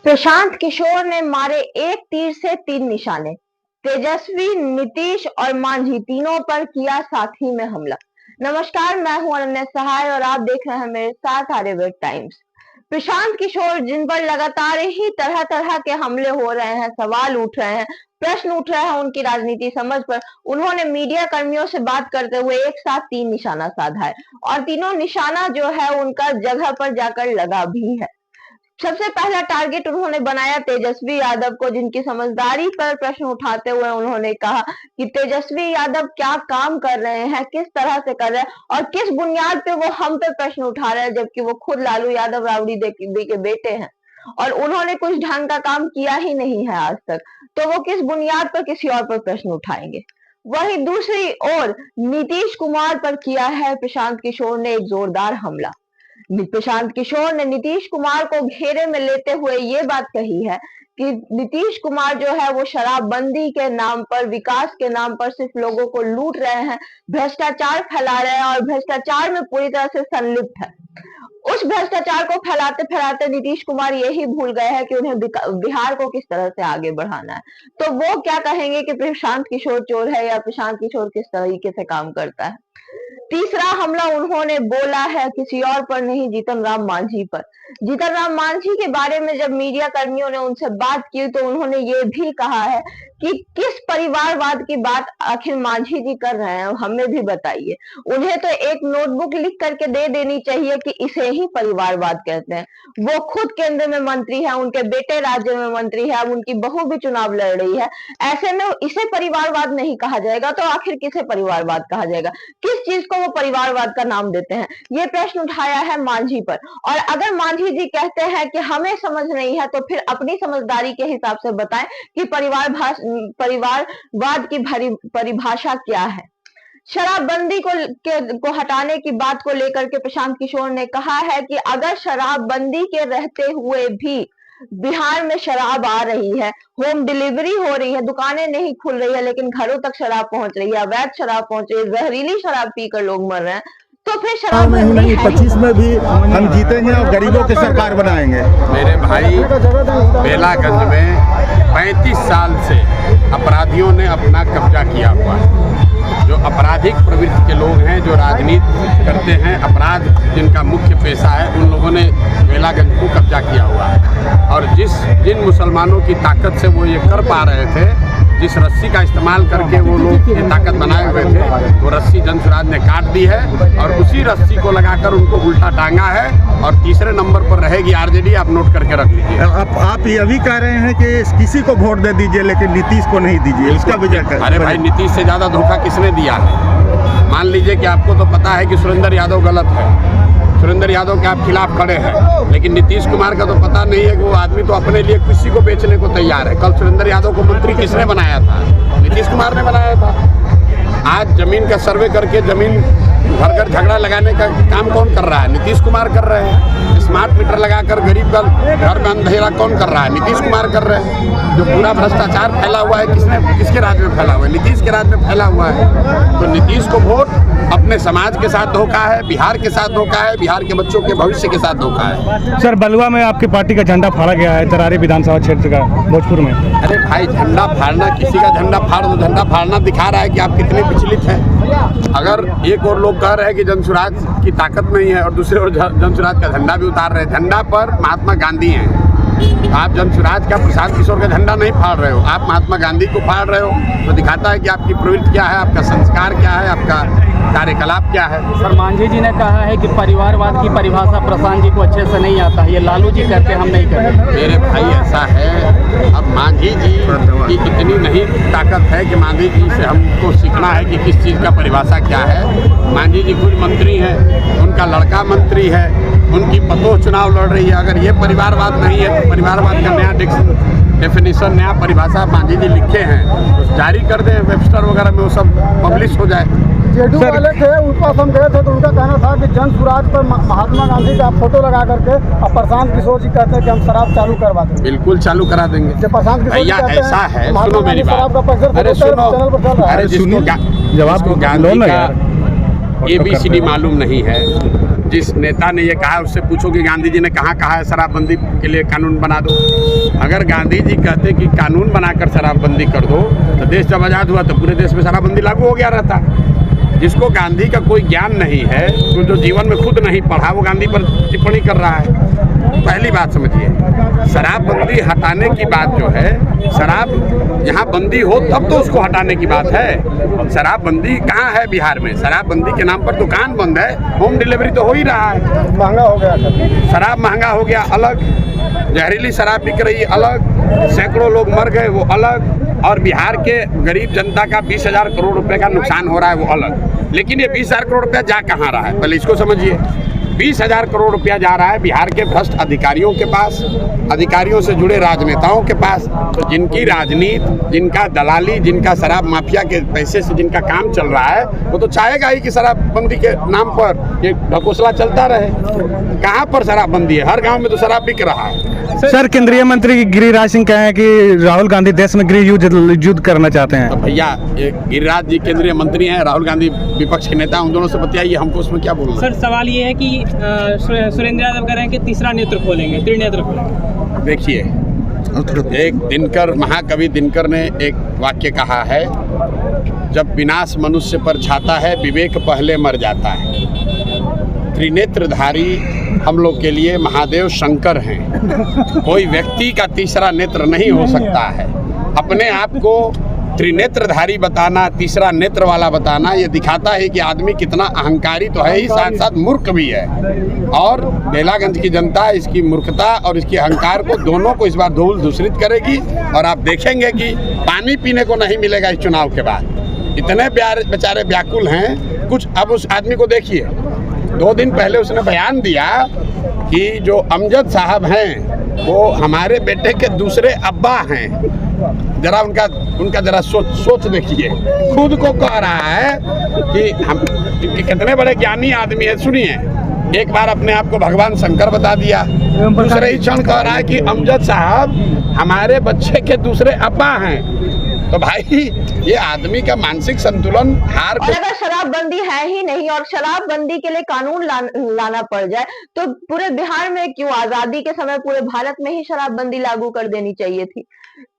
प्रशांत किशोर ने मारे एक तीर से 3 निशाने। तेजस्वी, नीतीश और मांझी तीनों पर किया साथी में हमला। नमस्कार, मैं हूं अनन्या सहाय और आप देख रहे हैं मेरे साथ आर्यव्रत टाइम्स। प्रशांत किशोर, जिन पर लगातार ही तरह तरह के हमले हो रहे हैं, सवाल उठ रहे हैं, प्रश्न उठ रहे हैं उनकी राजनीति समझ पर, उन्होंने मीडिया कर्मियों से बात करते हुए एक साथ 3 निशाना साधा है और तीनों निशाना जो है उनका जगह पर जाकर लगा भी है। सबसे पहला टारगेट उन्होंने बनाया तेजस्वी यादव को, जिनकी समझदारी पर प्रश्न उठाते हुए उन्होंने कहा कि तेजस्वी यादव क्या काम कर रहे हैं, किस तरह से कर रहे हैं और किस बुनियाद पे वो हम पे प्रश्न उठा रहे हैं, जबकि वो खुद लालू यादव राबड़ी दे के बेटे हैं और उन्होंने कुछ ढंग का काम किया ही नहीं है आज तक, तो वो किस बुनियाद पर किसी और पर प्रश्न उठाएंगे। वही दूसरी ओर नीतीश कुमार पर किया है प्रशांत किशोर ने एक जोरदार हमला। प्रशांत किशोर ने नीतीश कुमार को घेरे में लेते हुए ये बात कही है कि नीतीश कुमार जो है वो शराबबंदी के नाम पर, विकास के नाम पर सिर्फ लोगों को लूट रहे हैं, भ्रष्टाचार फैला रहे हैं और भ्रष्टाचार में पूरी तरह से संलिप्त है। उस भ्रष्टाचार को फैलाते फैलाते नीतीश कुमार यही भूल गए हैं कि उन्हें बिहार को किस तरह से आगे बढ़ाना है। तो वो क्या कहेंगे कि प्रशांत किशोर चोर है या प्रशांत किशोर किस तरीके से काम करता है। तीसरा हमला उन्होंने बोला है किसी और पर नहीं, जीतन राम मांझी पर। जीतन राम मांझी के बारे में जब मीडिया कर्मियों ने उनसे बात की तो उन्होंने ये भी कहा है कि किस परिवारवाद की बात आखिर मांझी जी कर रहे हैं, हमें भी बताइए। उन्हें तो एक नोटबुक लिख करके दे देनी चाहिए कि इसे ही परिवारवाद कहते हैं। वो खुद केंद्र में मंत्री है, उनके बेटे राज्य में मंत्री है, अब उनकी बहू भी चुनाव लड़ रही है। ऐसे में इसे परिवारवाद नहीं कहा जाएगा तो आखिर किसे परिवारवाद कहा जाएगा? किस चीज को वो परिवारवाद का नाम देते हैं? ये प्रश्न उठाया है मांझी पर। और अगर मांझी जी कहते हैं कि हमें समझ नहीं है तो फिर अपनी समझदारी के हिसाब से बताएं कि परिवारवाद की परिभाषा क्या है। शराबबंदी को हटाने की बात को लेकर के प्रशांत किशोर ने कहा है कि अगर शराबबंदी के रहते हुए भी बिहार में शराब आ रही है, होम डिलीवरी हो रही है, दुकानें नहीं खुल रही है लेकिन घरों तक शराब पहुंच रही है, अवैध शराब पहुंच रही है, जहरीली शराब पीकर लोग मर रहे हैं, तो फिर शराब नहीं 25 में भी हम जीतेंगे और गरीबों की सरकार बनाएंगे। मेरे भाई, बेलागंज में 35 साल से अपराधियों ने अपना कब्जा किया हुआ है। जो आपराधिक प्रवृत्ति के लोग हैं, जो राजनीति करते हैं, अपराध जिनका मुख्य पेशा है, उन लोगों ने बेलागंज को कब्जा किया हुआ है। और जिन मुसलमानों की ताकत से वो ये कर पा रहे थे, जिस रस्सी का इस्तेमाल करके वो लोग ये ताकत बनाए हुए थे, वो रस्सी जनसुराज ने काट दी है और उसी रस्सी को लगाकर उनको उल्टा टांगा है। और तीसरे नंबर पर रहेगी आरजेडी, आप नोट करके रख लीजिए। आप ये भी कह रहे हैं कि किसी को वोट दे दीजिए लेकिन नीतीश को नहीं दीजिए, इसका वजह? अरे भाई, नीतीश से ज़्यादा धोखा किसने दिया है? मान लीजिए कि आपको तो पता है कि सुरेंद्र यादव गलत है, सुरेंद्र यादव के आप खिलाफ खड़े हैं, लेकिन नीतीश कुमार का तो पता नहीं है कि वो आदमी तो अपने लिए किसी को बेचने को तैयार है। कल सुरेंद्र यादव को मंत्री किसने बनाया था? नीतीश कुमार ने बनाया था। आज जमीन का सर्वे करके जमीन घर घर झगड़ा लगाने का काम कौन कर रहा है? नीतीश कुमार कर रहे हैं। स्मार्ट मीटर लगाकर गरीब का घर में अंधेरा कौन कर रहा है? नीतीश कुमार कर रहे हैं। जो पूरा भ्रष्टाचार फैला हुआ है, किसके राज में फैला हुआ है? नीतीश के राज में फैला हुआ है। तो नीतीश को वोट अपने समाज के साथ धोखा है, बिहार के साथ धोखा है, बिहार के बच्चों के भविष्य के साथ धोखा है। सर, बलुआ में आपकी पार्टी का झंडा फाड़ा गया है, तरारी विधानसभा क्षेत्र का, भोजपुर में। अरे भाई, झंडा फाड़ना, किसी का झंडा फाड़ दो, झंडा फाड़ना दिखा रहा है कि आप कितने विचलित हैं। अगर एक और लोग कह रहे हैं कि जनसुराज की ताकत नहीं है और दूसरे ओर जनसुराज का झंडा भी उतार रहे हैं, झंडा पर महात्मा गांधी हैं। आप जनसुराज का, प्रशांत किशोर का झंडा नहीं फाड़ रहे हो, आप महात्मा गांधी को फाड़ रहे हो। तो दिखाता है कि आपकी प्रवृत्ति क्या है, आपका संस्कार क्या है, आपका कार्यकलाप क्या है। सर, मांझी जी ने कहा है कि परिवारवाद की परिभाषा प्रशांत जी को अच्छे से नहीं आता है, ये लालू जी करते, हम नहीं करते। मेरे भाई, ऐसा है, अब मांझी जी की इतनी नहीं ताकत है कि मांझी जी से हमको सीखना है कि किस चीज़ का परिभाषा क्या है। मांझी जी खुद मंत्री हैं, उनका लड़का मंत्री है, उनकी पतोह चुनाव लड़ रही है। अगर ये परिवारवाद नहीं है तो परिवारवाद का नया डेफिनेशन, नया परिभाषा मांझी जी लिखे हैं, तो जारी कर दें वेबस्टर वगैरह में, वो सब पब्लिश हो जाए। जेडू वाले थे, उस पास हम गए थे तो उनका कहना था कि जनसुराज पर महात्मा गांधी का फोटो लगा करके और प्रशांत किशोर जी कहते हैं कि हम शराब चालू करवा देंगे। बिल्कुल चालू करा देंगे। प्रशांत भैया, ऐसा है, सुनो मेरी बात। अरे सुनो, अरे जिसको गांधी का ABCD मालूम नहीं है, जिस नेता ने ये कहा उससे पूछो कि गांधी जी ने कहाँ कहा है शराबबंदी के लिए कानून बना दो। अगर गांधी जी कहते कि कानून बनाकर शराबबंदी कर दो तो देश जब आज़ाद हुआ तो पूरे देश में शराबबंदी लागू हो गया रहता। जिसको गांधी का कोई ज्ञान नहीं है, तो जो जीवन में खुद नहीं पढ़ा, वो गांधी पर टिप्पणी कर रहा है। पहली बात समझिए, शराबबंदी हटाने की बात जो है, शराब यहाँ बंदी हो तब तो उसको हटाने की बात है। शराबबंदी कहाँ है बिहार में? शराबबंदी के नाम पर दुकान बंद है, होम डिलीवरी तो हो ही रहा है। महंगा हो गया सर, शराब महंगा हो गया अलग, जहरीली शराब बिक रही अलग, सैकड़ों लोग मर गए वो अलग, और बिहार के गरीब जनता का 20,000 करोड़ रुपए का नुकसान हो रहा है वो अलग। लेकिन ये 20,000 करोड़ रुपया जा कहाँ रहा है, पहले इसको समझिए। 20,000 करोड़ रुपया जा रहा है बिहार के भ्रष्ट अधिकारियों के पास, अधिकारियों से जुड़े राजनेताओं के पास, तो जिनकी राजनीति, जिनका दलाली, जिनका शराब माफिया के पैसे से जिनका काम चल रहा है, वो तो चाहेगा ही कि शराबबंदी के नाम पर ये ढकोसला चलता रहे। कहाँ पर शराबबंदी है? हर गांव में तो शराब बिक रहा है। सर, केंद्रीय मंत्री गिरिराज सिंह कहे हैं कि राहुल गांधी देश में गृह युद्ध करना चाहते हैं। तो भैया, ये गिरिराज जी केंद्रीय मंत्री हैं, राहुल गांधी विपक्ष के नेता, उन दोनों से बतियाइए, हमको उसमें क्या बोलना। सर, सवाल ये है कि सुरेंद्र यादव कह रहे हैं कि तीसरा नेत्र खोलेंगे, त्रिनेत्र खोलेंगे। देखिए, एक दिनकर, महाकवि दिनकर ने एक वाक्य कहा है, जब विनाश मनुष्य पर छाता है विवेक पहले मर जाता है। त्रिनेत्रधारी हम लोग के लिए महादेव शंकर हैं। कोई व्यक्ति का तीसरा नेत्र नहीं हो सकता है। अपने आप को त्रिनेत्रधारी बताना, तीसरा नेत्र वाला बताना, ये दिखाता है कि आदमी कितना अहंकारी तो है ही, साथ साथ मूर्ख भी है। और बेलागंज की जनता इसकी मूर्खता और इसके अहंकार को दोनों को इस बार धूल दूषित करेगी, और आप देखेंगे कि पानी पीने को नहीं मिलेगा इस चुनाव के बाद। इतने बेचारे व्याकुल हैं कुछ। अब उस आदमी को देखिए, 2 दिन पहले उसने बयान दिया कि जो अमजद साहब हैं वो हमारे बेटे के दूसरे अब्बा हैं। जरा उनका जरा सोच देखिए। खुद को कह रहा है कि हम कितने बड़े ज्ञानी आदमी है। सुनिए, एक बार अपने आप को भगवान शंकर बता दिया, दूसरे ही क्षण कह रहा है कि अमजद साहब हमारे बच्चे के दूसरे अब्बा हैं। तो भाई, ये आदमी का मानसिक संतुलन हार। और अगर शराबबंदी है ही नहीं और शराबबंदी के लिए कानून लाना पड़ जाए तो पूरे बिहार में क्यों? आजादी के समय पूरे भारत में ही शराबबंदी लागू कर देनी चाहिए थी।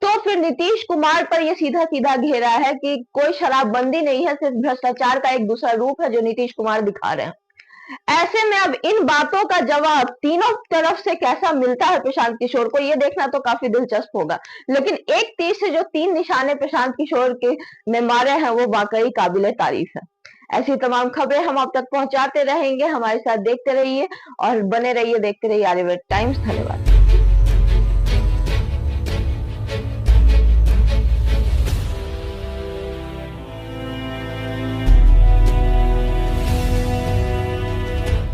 तो फिर नीतीश कुमार पर ये सीधा सीधा घेरा है कि कोई शराबबंदी नहीं है, सिर्फ भ्रष्टाचार का एक दूसरा रूप है जो नीतीश कुमार दिखा रहे हैं। ऐसे में अब इन बातों का जवाब तीनों तरफ से कैसा मिलता है प्रशांत किशोर को, ये देखना तो काफी दिलचस्प होगा। लेकिन एक तीर से जो 3 निशाने प्रशांत किशोर के ने मारे हैं वो वाकई काबिले तारीफ है। ऐसी तमाम खबरें हम आप तक पहुंचाते रहेंगे। हमारे साथ देखते रहिए और बने रहिए, देखते रहिए आर्यवर्त टाइम्स। धन्यवाद।